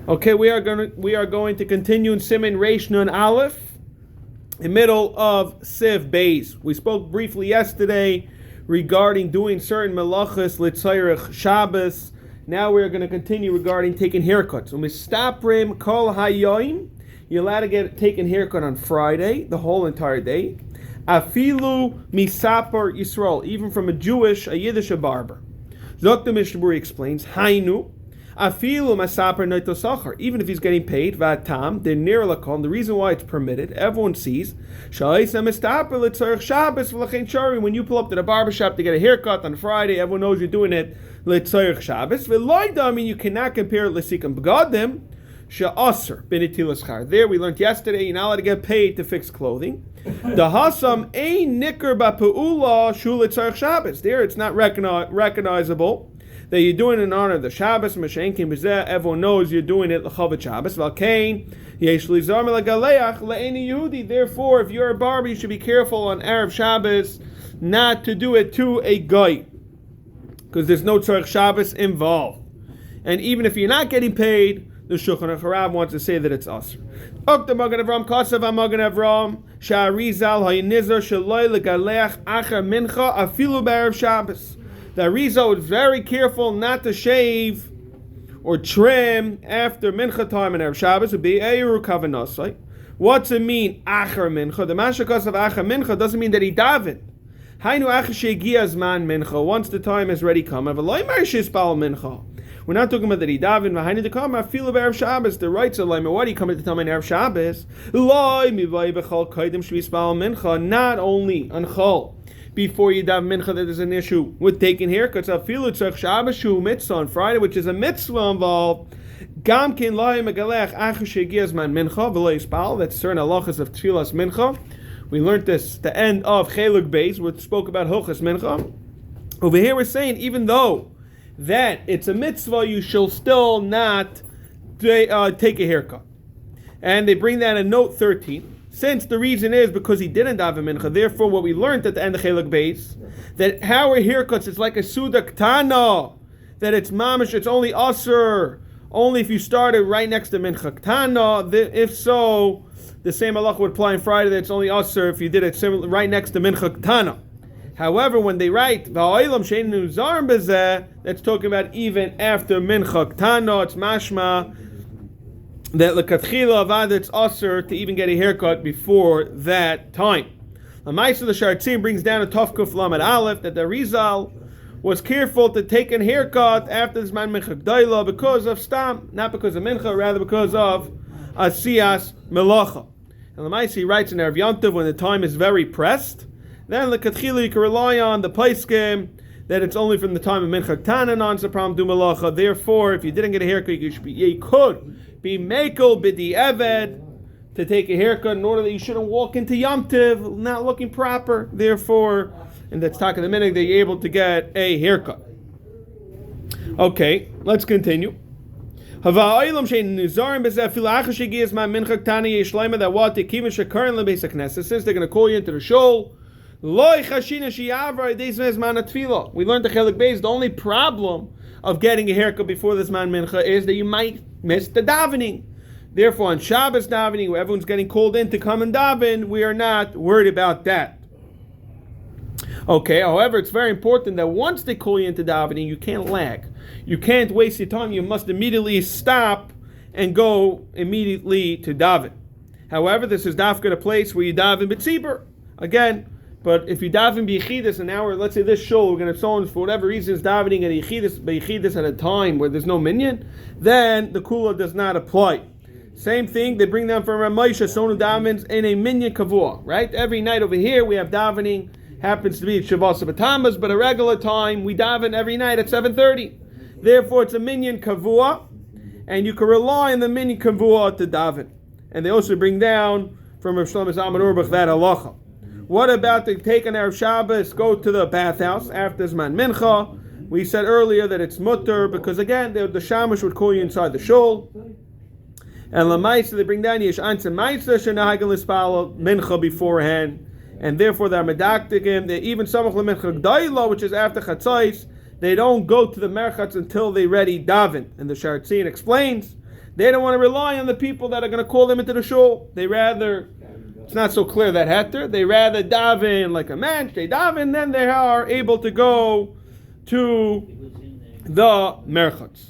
Okay, we are going to continue in Siman Reish Nun Aleph, in the middle of Siv Beis. We spoke briefly yesterday regarding doing certain melachos l'tzayrich Shabbos. Now we are going to continue regarding taking haircuts. Umistaprim kol hayoim. You're allowed to taken haircut on Friday, the whole entire day. Afilu misaper Yisrael, even from a Yiddish barber. Dr. Mishnah explains, Hainu. Afilu masaper noito sachar, even if he's getting paid, vatam, the near lakon, the reason why it's permitted, everyone sees, when you pull up to the barbershop to get a haircut on Friday, everyone knows you're doing it l'tzarech Shabbos. I mean, you cannot compare it l'sikam begadim, she'aser b'netilas schar. There we learned yesterday, you're not allowed to get paid to fix clothing. The hasam ein nicker ba'peula shu l'tzarech Shabbos. There it's not recognizable that you're doing it in honor of the Shabbos, everyone knows you're doing it l'chavot Shabbos. Therefore, if you're a barber, you should be careful on Erev Shabbos not to do it to a guy, because there's no tzarech Shabbos involved. And even if you're not getting paid, the Shulchan Aruch wants to say that it's us. Okta Magen Avram Kasav Magen Avram Sha'arizal Hayinizar Shaloi Legaleach Acher Mincha Afilu B'Erev Shabbos. The Arizal is very careful not to shave or trim after Mincha time and Erev Shabbos. Would be Eiru Kavanasai. What's it mean, Acher Mincha? The Mashakos of Acher Mincha doesn't mean that he davened. Hainu Acher Shegia Zman Mincha. Once the time has already come. Avaloi Marshis Baal Mincha. We're not talking about that he davened. Behind the kama afilu b'Erev Shabbos. The rights of Laima. What are you coming to tell me in Erev Shabbos? Loi mivay b'chol kaidim shvis Baal Mincha. Not only on Chol, before you daven mincha, that there's an issue with taking haircuts. Afilu tzarech Shabbos shu mitzvah on Friday, which is a mitzvah involved. Gam kin loy megalech acher shegias man mincha v'lo yispal. That's certain halachas of tfilas mincha. We learned this the end of Cheluk Beis, which spoke about hochas mincha. Over here we're saying even though that it's a mitzvah, you shall still not take a haircut. And they bring that in note 13. Since the reason is because he didn't daven mincha, therefore what we learned at the end of Cheluk Beis, that how our haircuts, it's like a suda ktana, that it's mamish, it's only aser, only if you started right next to mincha ktana. If so, the same halacha would apply on Friday, that it's only aser if you did it right next to mincha ktana. However, when they write that's talking about even after mincha ktana, it's mashma that l'katchila avad it's aser to even get a haircut before that time. The Ma'aser the Shartzim brings down a Tafkuf Lamed Aleph that the Rizal was careful to take a haircut after this man mincha g'dayla because of stam, not because of mincha, rather because of asiyas melacha. And the Ma'aser writes in Erev Yontiv when the time is very pressed, then l'katchila you can rely on the poskim that it's only from the time of mincha ktana non-sapram du melacha. Therefore, if you didn't get a haircut, you could be mekel b'di eved to take a haircut in order that you shouldn't walk into Yom Tiv not looking proper. Therefore, and that's talking the minute that you're able to get a haircut. Okay, let's continue. That since they're going to call you into the shul, we learned the Cheluk Beis. The only problem of getting a haircut before this man mincha is that you might miss the davening. Therefore, on Shabbos davening, where everyone's getting called in to come and daven, we are not worried about that. Okay, however, it's very important that once they call you into davening, you can't lag. You can't waste your time. You must immediately stop and go immediately to daven. However, this is dafka a place where you daven b'tzibur. Again, but if you daven b'yichidus, an hour, let's say this shul, we're going to have someone for whatever reason is davening at b'yichidus at a time where there's no minyan, then the kula does not apply. Same thing, they bring down from Ramosha, someone who davens in a minyan kavua, right? Every night over here we have davening, happens to be Shavas B'Tamas, but a regular time we daven every night at 7:30. Therefore, it's a minyan kavua, and you can rely on the minyan kavua to daven. And they also bring down from Rav Shlomo Zalman Auerbach that halacha. What about to take an Erev Shabbos, go to the bathhouse after Zman Mincha? We said earlier that it's mutter because again the shamash would call you inside the shul. And Lamaisa they bring down Yesh Ansa Maisa Shenahagan Lispal Mincha beforehand, and therefore they're medaktikim. They even Samach LeMincha G'dayla, which is after Chatzais, they don't go to the merchatz until they ready daven. And the Shartzin explains They don't want to rely on the people that are going to call them into the shul. They rather, it's not so clear that heter, they rather daven like a man, they daven, then they are able to go to the merchats.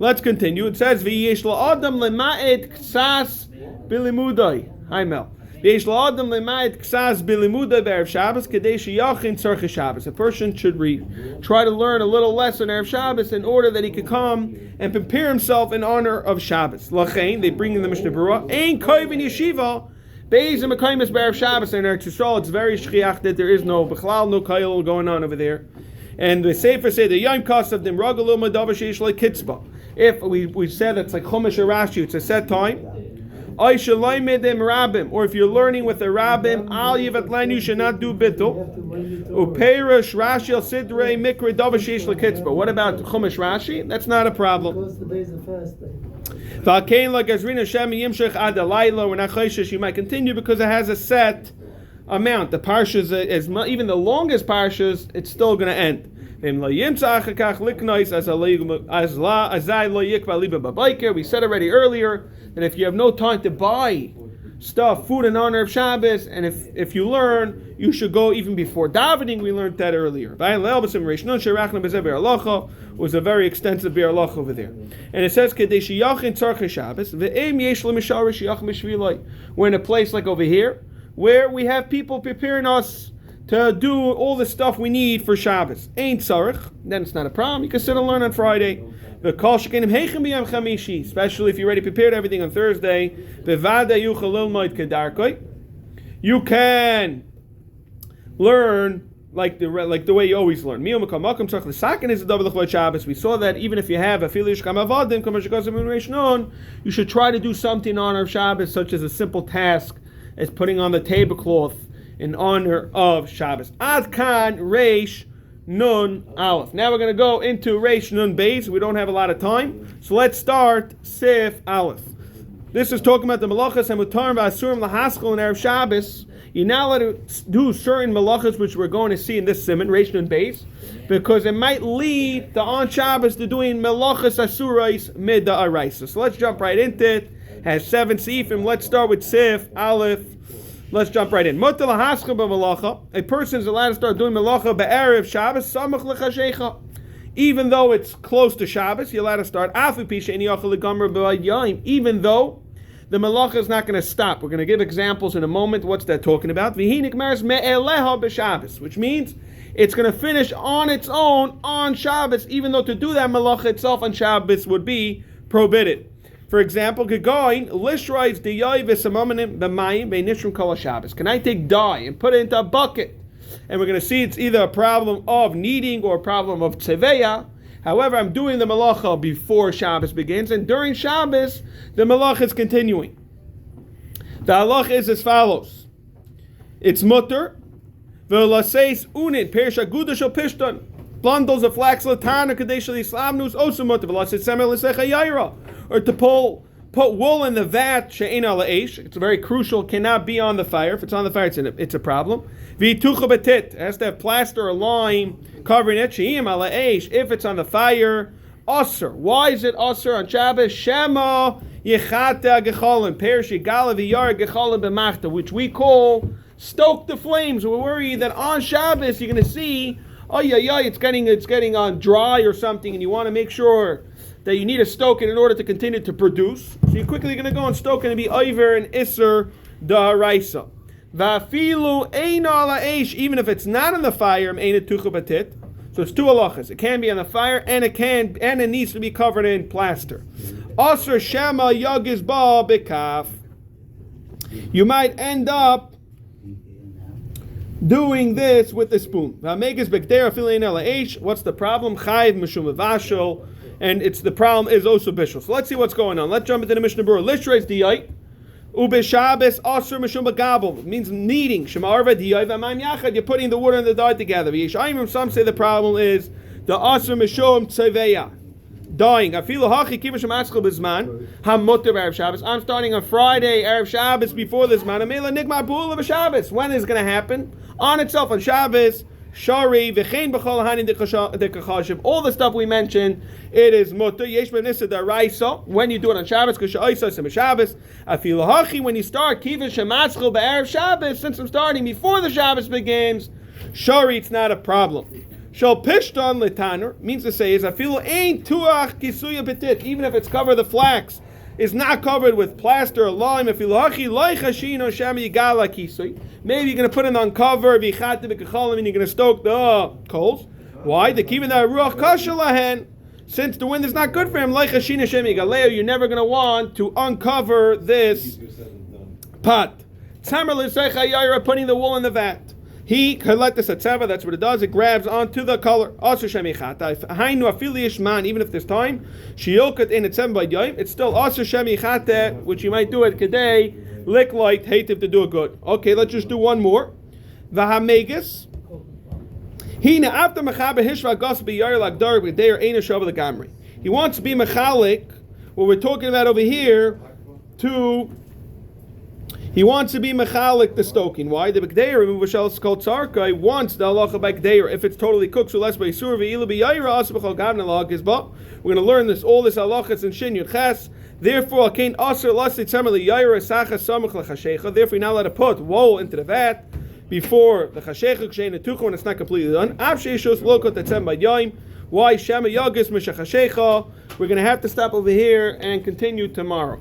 Let's continue. It says, V'yesh la'adam lema'ed ksas bilimudai. Hi Mel. V'yesh la'adam lema'ed ksas bilimudai b'erev Shabbos kadei sheyachin tzarchei Shabbos. A person should try to learn a little lesson Erev Shabbos in order that he could come and prepare himself in honor of Shabbos. Lachein, they bring in the Mishnah Berurah, ein koivin yeshiva be'ezim akaimis b'erev Shabbos. In Eretz Yisrael, it's very shchiach that there is no b'chlal, no kail going on over there. And the Sefer say the Yom Kasav Dim Ragalu Madavar Sheish Like Kitzba. If we said it's like Chumash or Rashi, it's a set time. Or if you're learning with a rabbim, Al Yivat Len, you should not do bittul. Uperish Rashi Al Sidrei Mikra Davar Sheish Like Kitzba. What about Chumash Rashi? That's not a problem. V'alkein like Azrina Shem Yimshech Ad Alayla. We're not chayshish. You might continue because it has a set amount. The parshas, even the longest parshas, it's still going to end. We said already earlier that if you have no time to buy food in honor of Shabbos, and if you learn, you should go even before davening. We learned that earlier. It was a very extensive Be'er Lach over there. And it says, we're in a place like over here, where we have people preparing us to do all the stuff we need for Shabbos. Ain't tzarich, then it's not a problem. You can sit and learn on Friday. Especially if you're already prepared everything on Thursday. You can learn like the way you always learn. We saw that even if you have a you should try to do something in honor of Shabbos, such as a simple task as putting on the tablecloth in honor of Shabbos. Ad kan reish nun aleph. Now we're going to go into reish nun beis. We don't have a lot of time, so let's start sif aleph. This is talking about the malachas and mutarim v'asurim lahaskol in Erev Shabbos. You're now allowed to do certain malachas, which we're going to see in this siman reish nun beis, because it might lead to on Shabbos to doing malachas asurais mid da'araisa. So let's jump right into it. Has 7 seifim. Let's start with sif aleph. Let's jump right in. A person is allowed to start doing melacha be'erev Shabbos samach l'chashecha. Even though it's close to Shabbos, you're allowed to start. Even though the melacha is not going to stop. We're going to give examples in a moment. What's that talking about? Which means it's going to finish on its own on Shabbos, even though to do that melacha itself on Shabbos would be prohibited. For example, can I take dye and put it into a bucket? And we're going to see it's either a problem of kneading or a problem of tzeveya. However, I'm doing the malacha before Shabbos begins, and during Shabbos, the malacha is continuing. The halacha is as follows. It's mutter, v'laseis unin, perish aguda shel pishton, bundles of flax latana kadesh l'islamnus osu mutter, v'laseis semel l'secha yaira, or to put wool in the vat she'ein ala eish. It's very crucial, cannot be on the fire. If it's on the fire, it's a problem. V'itucha betit, it has to have plaster or lime covering it. She'im ala eish, if it's on the fire. Osir, why is it osir on Shabbos? Shema yechata gecholim, perish yigala v'yar gecholim b'machta, which we call stoke the flames. We're worried that on Shabbos you're going to see, it's getting on dry or something, and you want to make sure that you need to stoke it in order to continue to produce. So you're quickly going to go and stoke it and be over and isser da'araisa. Va'afilu ein ala eish, even if it's not on the fire, ein tucha batit. So it's 2 halachas. It can be on the fire, and it needs to be covered in plaster. Asr shema yagiz ba bikaf. You might end up doing this with a spoon. Va'megiz b'kdera filein ala eish. What's the problem? Chayiv mishum v'ashel. And the problem is also bishul. So let's see what's going on. Let's jump into the Mishnah Berurah. Lishreis diyait. Ube Shabbos asur mishum bagabel. It means kneading. Shema arva diyai v'amayim yachad. You're putting the water and the dye together. Some say the problem is the asur mishum tzeveya. Dying. Afilu hachi kiva shem atzchel b'zman. Hamutter Erev Shabbos. I'm starting on Friday, Erev Shabbos, before this man. Amela nigmar b'ula b'Shabbos. When is it going to happen? On itself, on Shabbos, Shari v'chein b'chol hanin dekachashiv. All the stuff we mentioned, it is mutter. Yesh b'nisa daraisa when you do it on Shabbos. K'sha'isa sim Shabbos. Afilu hachi when you start kivin shematzchil be'erev Shabbos. Since I'm starting before the Shabbos begins, Shari it's not a problem. Shal pishton letaner means to say is afilu ain't tuach kisuya petit. Even if it's covered, the flax is not covered with plaster or lime. Afilu hachi loy chashino shami yigala kisuy. Maybe you're going to put it on cover, and you're going to stoke the coals. Why? The kivin that ruach kashalahen. Since the wind is not good for him, like hashina shemi galeo, you're never going to want to uncover this pot. Tzamer l'seicha yaira, putting the wool in the vat. He collect this atzeva. That's what it does. It grabs onto the color. Also shemi chata. Hainu afili ishman. Even if there's time, shiyolkat in atzeva by yom. It's still also shemi chata, which you might do it kedei. Lick light, hative to do it good. Okay, let's just do one more. Vahamegas. He wants to be mechalik. What we're talking about over here, he wants to be mechalik the stoking. Why? The b'gdeir removal shall called tzarkai wants the halacha by gdeir. If it's totally cooked, so less by sur ve'ila b'yayra as b'chol gavna lagis. But we're going to learn this all this halachas in shin yud ches. Therefore, kain aser lasi tzamer liyayra sacha samach lechashecha. Therefore, you're not allowed to put wool into the vat before the chashecha kshein etucha when it's not completely done. Avsheishos lokot etzem b'yayim. Why shema yagis mishachashecha? We're going to have to stop over here and continue tomorrow.